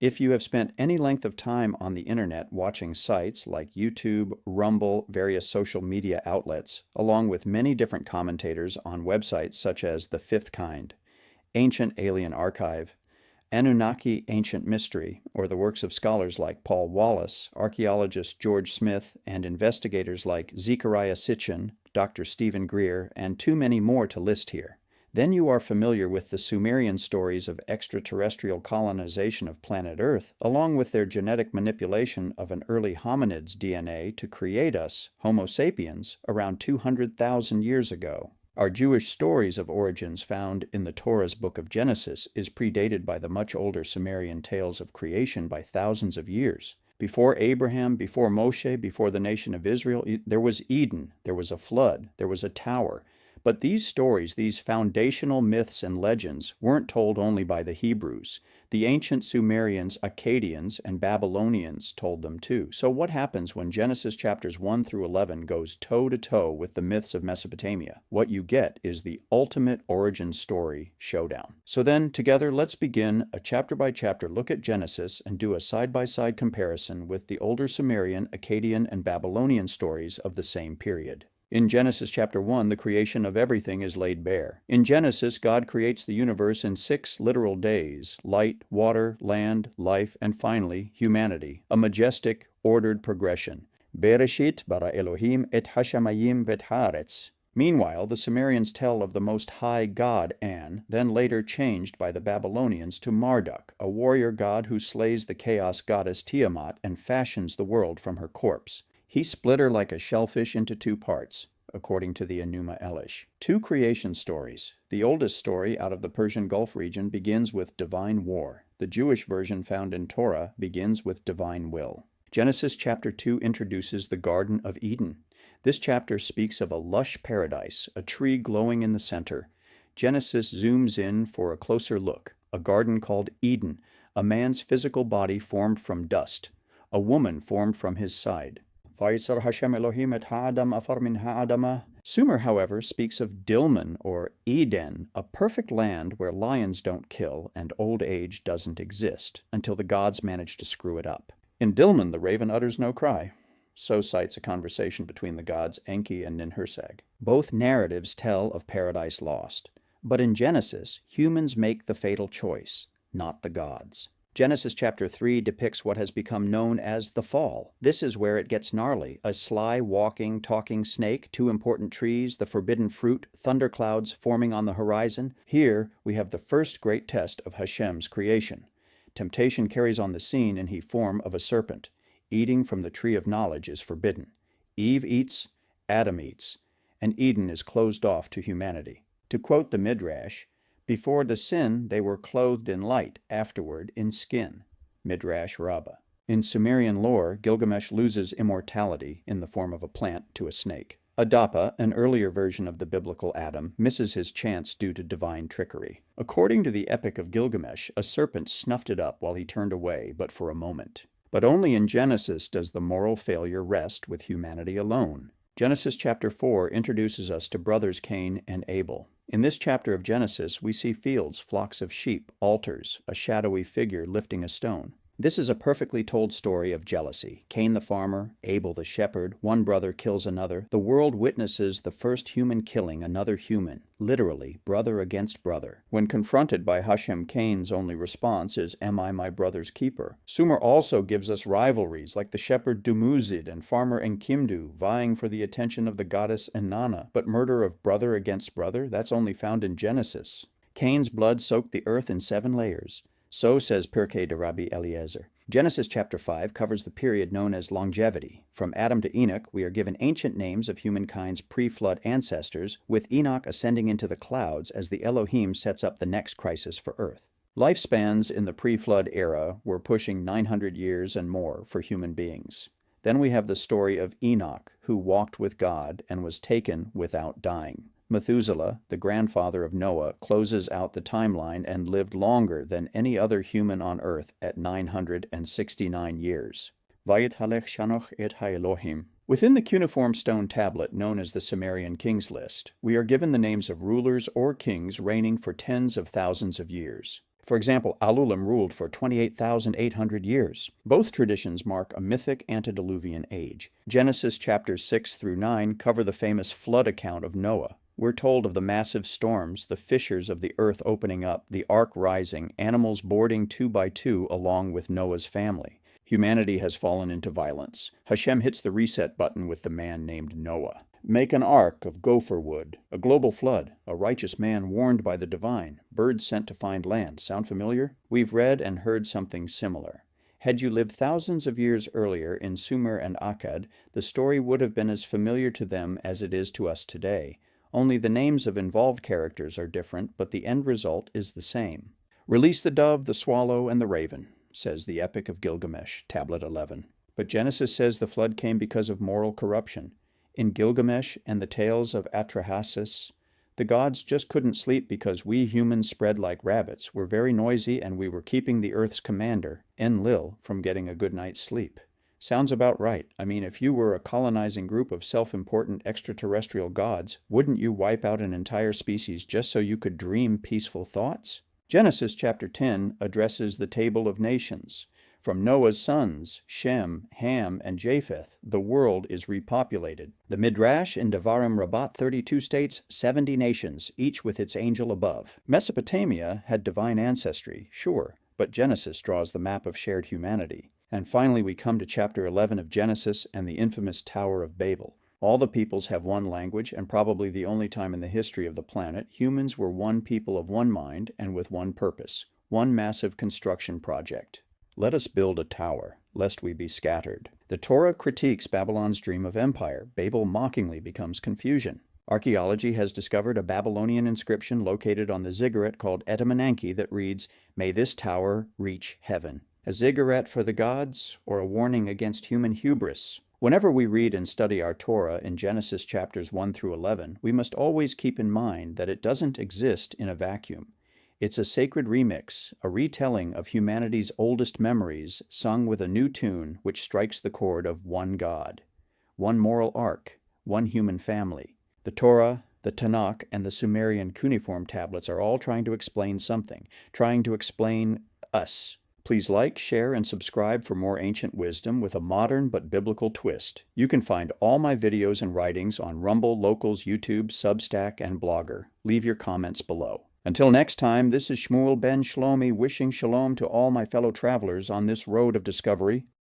If you have spent any length of time on the internet watching sites like YouTube, Rumble, various social media outlets, along with many different commentators on websites such as The Fifth Kind, Ancient Alien Archive, Anunnaki Ancient Mystery, or the works of scholars like Paul Wallace, archaeologist George Smith, and investigators like Zechariah Sitchin, Dr. Stephen Greer, and too many more to list here, then you are familiar with the Sumerian stories of extraterrestrial colonization of planet Earth, along with their genetic manipulation of an early hominid's DNA to create us, Homo sapiens, around 200,000 years ago. Our Jewish stories of origins found in the Torah's book of Genesis is predated by the much older Sumerian tales of creation by thousands of years. Before Abraham, before Moshe, before the nation of Israel, there was Eden, there was a flood, there was a tower. But these stories, these foundational myths and legends, weren't told only by the Hebrews. The ancient Sumerians, Akkadians, and Babylonians told them too. So what happens when Genesis chapters 1 through 11 goes toe-to-toe with the myths of Mesopotamia? What you get is the ultimate origin story showdown. So then, together, let's begin a chapter-by-chapter look at Genesis and do a side-by-side comparison with the older Sumerian, Akkadian, and Babylonian stories of the same period. In Genesis chapter 1, the creation of everything is laid bare. In Genesis, God creates the universe in 6 literal days: light, water, land, life, and finally, humanity, a majestic, ordered progression. Bereshit bara Elohim et hashamayim vet haaretz. Meanwhile, the Sumerians tell of the Most High God An, then later changed by the Babylonians to Marduk, a warrior god who slays the chaos goddess Tiamat and fashions the world from her corpse. He split her like a shellfish into 2 parts, according to the Enuma Elish. 2 creation stories. The oldest story out of the Persian Gulf region begins with divine war. The Jewish version found in Torah begins with divine will. Genesis chapter 2 introduces the Garden of Eden. This chapter speaks of a lush paradise, a tree glowing in the center. Genesis zooms in for a closer look. A garden called Eden, a man's physical body formed from dust, a woman formed from his side. Sumer, however, speaks of Dilmun, or Eden, a perfect land where lions don't kill and old age doesn't exist, until the gods manage to screw it up. In Dilmun, the raven utters no cry. So cites a conversation between the gods Enki and Ninhursag. Both narratives tell of paradise lost. But in Genesis, humans make the fatal choice, not the gods. Genesis chapter 3 depicts what has become known as the fall. This is where it gets gnarly. A sly, walking, talking snake, 2 important trees, the forbidden fruit, thunderclouds forming on the horizon. Here we have the first great test of Hashem's creation. Temptation carries on the scene in the form of a serpent. Eating from the tree of knowledge is forbidden. Eve eats, Adam eats, and Eden is closed off to humanity. To quote the Midrash, before the sin, they were clothed in light, afterward in skin. Midrash Rabbah. In Sumerian lore, Gilgamesh loses immortality in the form of a plant to a snake. Adapa, an earlier version of the biblical Adam, misses his chance due to divine trickery. According to the Epic of Gilgamesh, a serpent snuffed it up while he turned away, but for a moment. But only in Genesis does the moral failure rest with humanity alone. Genesis chapter 4 introduces us to brothers Cain and Abel. In this chapter of Genesis, we see fields, flocks of sheep, altars, a shadowy figure lifting a stone. This is a perfectly told story of jealousy. Cain the farmer, Abel the shepherd, one brother kills another. The world witnesses the first human killing another human, literally, brother against brother. When confronted by Hashem, Cain's only response is, "Am I my brother's keeper?" Sumer also gives us rivalries like the shepherd Dumuzid and farmer Enkimdu vying for the attention of the goddess Inanna. But murder of brother against brother, that's only found in Genesis. Cain's blood soaked the earth in 7 layers. So says Pirkei de Rabbi Eliezer. Genesis chapter 5 covers the period known as longevity. From Adam to Enoch, we are given ancient names of humankind's pre-flood ancestors, with Enoch ascending into the clouds as the Elohim sets up the next crisis for Earth. Lifespans in the pre-flood era were pushing 900 years and more for human beings. Then we have the story of Enoch, who walked with God and was taken without dying. Methuselah, the grandfather of Noah, closes out the timeline and lived longer than any other human on earth at 969 years. Vayithalech Shanoch et Haelohim. Within the cuneiform stone tablet known as the Sumerian Kings List, we are given the names of rulers or kings reigning for tens of thousands of years. For example, Alulim ruled for 28,800 years. Both traditions mark a mythic antediluvian age. Genesis chapters 6 through 9 cover the famous flood account of Noah. We're told of the massive storms, the fissures of the earth opening up, the ark rising, animals boarding 2 by 2 along with Noah's family. Humanity has fallen into violence. Hashem hits the reset button with the man named Noah. Make an ark of gopher wood, a global flood, a righteous man warned by the divine, birds sent to find land. Sound familiar? We've read and heard something similar. Had you lived thousands of years earlier in Sumer and Akkad, the story would have been as familiar to them as it is to us today. Only the names of involved characters are different, but the end result is the same. Release the dove, the swallow, and the raven, says the Epic of Gilgamesh, Tablet 11. But Genesis says the flood came because of moral corruption. In Gilgamesh and the tales of Atrahasis, the gods just couldn't sleep because we humans spread like rabbits, were very noisy, and we were keeping the Earth's commander, Enlil, from getting a good night's sleep. Sounds about right. I mean, if you were a colonizing group of self-important extraterrestrial gods, wouldn't you wipe out an entire species just so you could dream peaceful thoughts? Genesis chapter 10 addresses the table of nations. From Noah's sons, Shem, Ham, and Japheth, the world is repopulated. The Midrash in Devarim Rabbah 32 states 70 nations, each with its angel above. Mesopotamia had divine ancestry, sure, but Genesis draws the map of shared humanity. And finally we come to chapter 11 of Genesis and the infamous Tower of Babel. All the peoples have one language, and probably the only time in the history of the planet, humans were one people of one mind and with one purpose, one massive construction project. Let us build a tower, lest we be scattered. The Torah critiques Babylon's dream of empire. Babel mockingly becomes confusion. Archaeology has discovered a Babylonian inscription located on the ziggurat called Etemenanki that reads, "May this tower reach heaven." A ziggurat for the gods, or a warning against human hubris? Whenever we read and study our Torah in Genesis chapters 1 through 11, we must always keep in mind that it doesn't exist in a vacuum. It's a sacred remix, a retelling of humanity's oldest memories, sung with a new tune which strikes the chord of one God, one moral arc, one human family. The Torah, the Tanakh, and the Sumerian cuneiform tablets are all trying to explain something, trying to explain us. Please like, share, and subscribe for more ancient wisdom with a modern but biblical twist. You can find all my videos and writings on Rumble, Locals, YouTube, Substack, and Blogger. Leave your comments below. Until next time, this is Shmuel ben Shlomi wishing shalom to all my fellow travelers on this road of discovery.